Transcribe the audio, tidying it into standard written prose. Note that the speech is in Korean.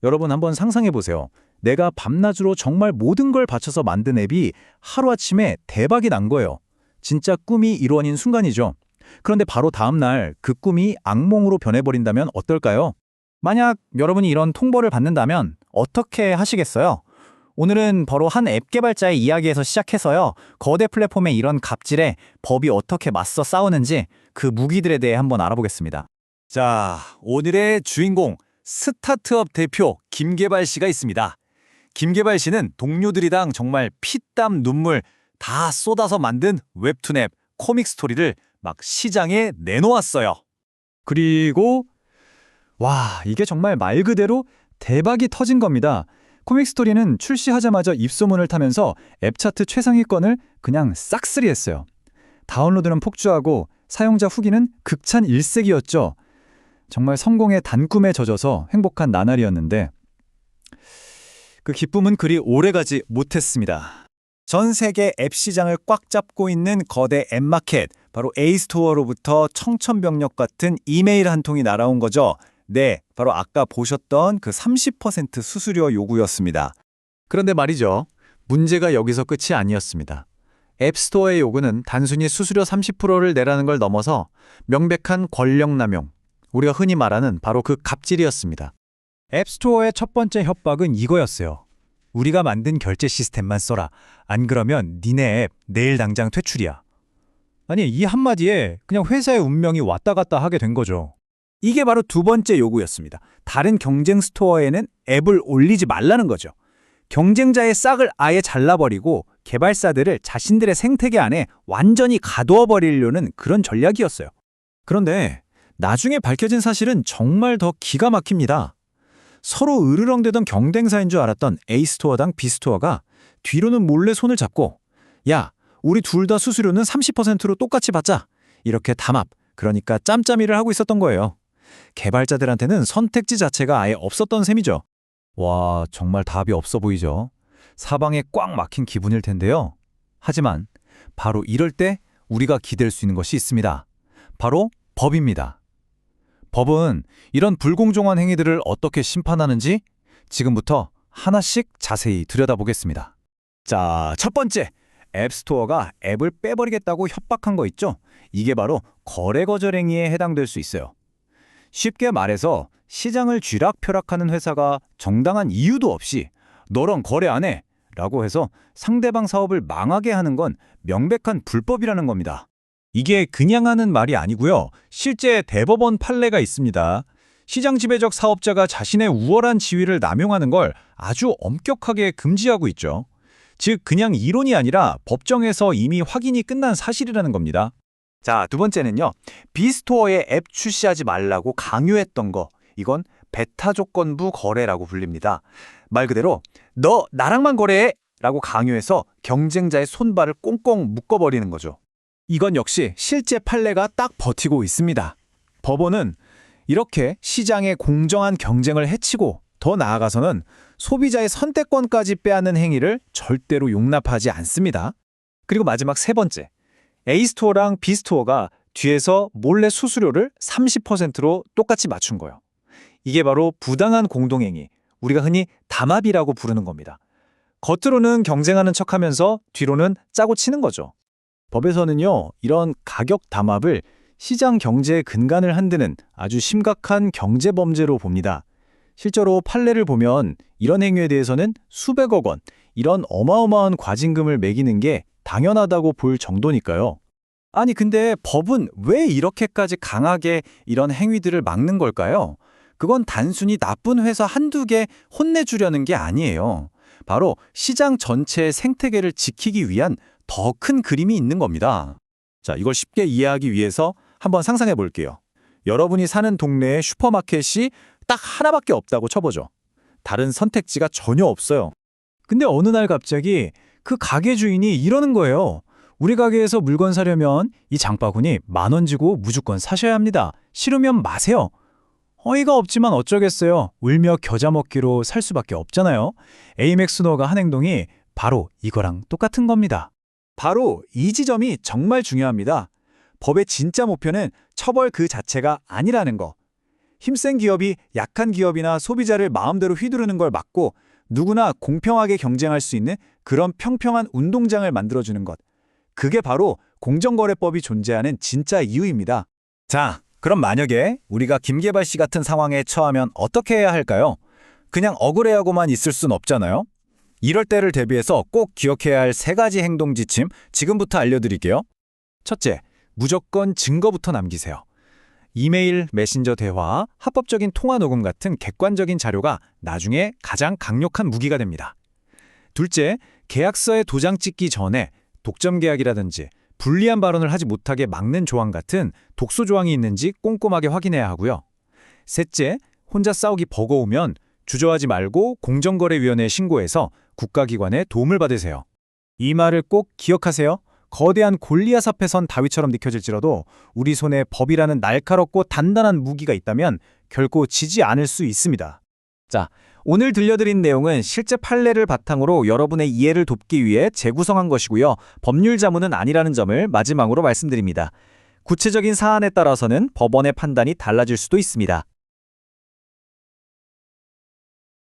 여러분 한번 상상해 보세요. 내가 밤낮으로 정말 모든 걸 바쳐서 만든 앱이 하루아침에 대박이 난 거예요. 진짜 꿈이 이루어진 순간이죠. 그런데 바로 다음 날 그 꿈이 악몽으로 변해버린다면 어떨까요? 만약 여러분이 이런 통보를 받는다면 어떻게 하시겠어요? 오늘은 바로 한 앱 개발자의 이야기에서 시작해서요. 거대 플랫폼의 이런 갑질에 법이 어떻게 맞서 싸우는지 그 무기들에 대해 한번 알아보겠습니다. 자, 오늘의 주인공 스타트업 대표 김계발 씨가 있습니다. 김계발 씨는 동료들이랑 정말 피땀 눈물 다 쏟아서 만든 웹툰 앱 코믹 스토리를 막 시장에 내놓았어요. 그리고 이게 정말 말 그대로 대박이 터진 겁니다. 코믹 스토리는 출시하자마자 입소문을 타면서 앱 차트 최상위권을 그냥 싹쓸이했어요. 다운로드는 폭주하고 사용자 후기는 극찬 일색이었죠. 정말 성공의 단꿈에 젖어서 행복한 나날이었는데 그 기쁨은 그리 오래가지 못했습니다. 전 세계 앱 시장을 꽉 잡고 있는 거대 앱 마켓, 바로 에이스토어로부터 청천벽력 같은 이메일 한 통이 날아온 거죠. 네, 바로 아까 보셨던 그 30% 수수료 요구였습니다. 그런데 말이죠. 문제가 여기서 끝이 아니었습니다. 앱스토어의 요구는 단순히 수수료 30%를 내라는 걸 넘어서 명백한 권력 남용, 우리가 흔히 말하는 바로 그 갑질이었습니다. 앱스토어의 첫 번째 협박은 이거였어요. 우리가 만든 결제 시스템만 써라. 안 그러면 니네 앱 내일 당장 퇴출이야. 아니, 이 한마디에 그냥 회사의 운명이 왔다 갔다 하게 된 거죠. 이게 바로 두 번째 요구였습니다. 다른 경쟁 스토어에는 앱을 올리지 말라는 거죠. 경쟁자의 싹을 아예 잘라버리고 개발사들을 자신들의 생태계 안에 완전히 가두어버리려는 그런 전략이었어요. 그런데 나중에 밝혀진 사실은 정말 더 기가 막힙니다. 서로 으르렁대던 경쟁사인 줄 알았던 A스토어당 B스토어가 뒤로는 몰래 손을 잡고 야, 우리 둘 다 수수료는 30%로 똑같이 받자. 이렇게 담합, 그러니까 짬짬이를 하고 있었던 거예요. 개발자들한테는 선택지 자체가 아예 없었던 셈이죠. 와, 정말 답이 없어 보이죠. 사방에 꽉 막힌 기분일 텐데요. 하지만 바로 이럴 때 우리가 기댈 수 있는 것이 있습니다. 바로 법입니다. 법은 이런 불공정한 행위들을 어떻게 심판하는지 지금부터 하나씩 자세히 들여다보겠습니다. 자, 첫 번째. 앱스토어가 앱을 빼버리겠다고 협박한 거 있죠? 이게 바로 거래 거절 행위에 해당될 수 있어요. 쉽게 말해서 시장을 쥐락펴락하는 회사가 정당한 이유도 없이 너랑 거래 안 해! 라고 해서 상대방 사업을 망하게 하는 건 명백한 불법이라는 겁니다. 이게 그냥 하는 말이 아니고요. 실제 대법원 판례가 있습니다. 시장 지배적 사업자가 자신의 우월한 지위를 남용하는 걸 아주 엄격하게 금지하고 있죠. 즉 그냥 이론이 아니라 법정에서 이미 확인이 끝난 사실이라는 겁니다. 자, 두 번째는요. B스토어에 앱 출시하지 말라고 강요했던 거. 이건 베타 조건부 거래라고 불립니다. 말 그대로 너 나랑만 거래해! 라고 강요해서 경쟁자의 손발을 꽁꽁 묶어버리는 거죠. 이건 역시 실제 판례가 딱 버티고 있습니다. 법원은 이렇게 시장의 공정한 경쟁을 해치고 더 나아가서는 소비자의 선택권까지 빼앗는 행위를 절대로 용납하지 않습니다. 그리고 마지막 세 번째, A스토어랑 B스토어가 뒤에서 몰래 수수료를 30%로 똑같이 맞춘 거예요. 이게 바로 부당한 공동행위, 우리가 흔히 담합이라고 부르는 겁니다. 겉으로는 경쟁하는 척하면서 뒤로는 짜고 치는 거죠. 법에서는요, 이런 가격 담합을 시장 경제의 근간을 흔드는 아주 심각한 경제 범죄로 봅니다. 실제로 판례를 보면 이런 행위에 대해서는 수백억 원, 이런 어마어마한 과징금을 매기는 게 당연하다고 볼 정도니까요. 아니, 근데 법은 왜 이렇게까지 강하게 이런 행위들을 막는 걸까요? 그건 단순히 나쁜 회사 한두 개 혼내주려는 게 아니에요. 바로 시장 전체의 생태계를 지키기 위한 더 큰 그림이 있는 겁니다. 자, 이걸 쉽게 이해하기 위해서 한번 상상해 볼게요. 여러분이 사는 동네에 슈퍼마켓이 딱 하나밖에 없다고 쳐보죠. 다른 선택지가 전혀 없어요. 근데 어느 날 갑자기 그 가게 주인이 이러는 거예요. 우리 가게에서 물건 사려면 이 장바구니 10,000원 주고 무조건 사셔야 합니다. 싫으면 마세요. 어이가 없지만 어쩌겠어요. 울며 겨자 먹기로 살 수밖에 없잖아요. 에이맥스노어가 한 행동이 바로 이거랑 똑같은 겁니다. 바로 이 지점이 정말 중요합니다. 법의 진짜 목표는 처벌 그 자체가 아니라는 거. 힘센 기업이 약한 기업이나 소비자를 마음대로 휘두르는 걸 막고 누구나 공평하게 경쟁할 수 있는 그런 평평한 운동장을 만들어주는 것. 그게 바로 공정거래법이 존재하는 진짜 이유입니다. 자, 그럼 만약에 우리가 김계발 씨 같은 상황에 처하면 어떻게 해야 할까요? 그냥 억울해하고만 있을 순 없잖아요. 이럴 때를 대비해서 꼭 기억해야 할 3가지 행동 지침 지금부터 알려드릴게요. 첫째, 무조건 증거부터 남기세요. 이메일, 메신저 대화, 합법적인 통화 녹음 같은 객관적인 자료가 나중에 가장 강력한 무기가 됩니다. 둘째, 계약서에 도장 찍기 전에 독점 계약이라든지 불리한 발언을 하지 못하게 막는 조항 같은 독소 조항이 있는지 꼼꼼하게 확인해야 하고요. 셋째, 혼자 싸우기 버거우면 주저하지 말고 공정거래위원회에 신고해서 국가기관의 도움을 받으세요. 이 말을 꼭 기억하세요. 거대한 골리앗 앞에 선 다윗처럼 느껴질지라도 우리 손에 법이라는 날카롭고 단단한 무기가 있다면 결코 지지 않을 수 있습니다. 자, 오늘 들려드린 내용은 실제 판례를 바탕으로 여러분의 이해를 돕기 위해 재구성한 것이고요. 법률 자문은 아니라는 점을 마지막으로 말씀드립니다. 구체적인 사안에 따라서는 법원의 판단이 달라질 수도 있습니다.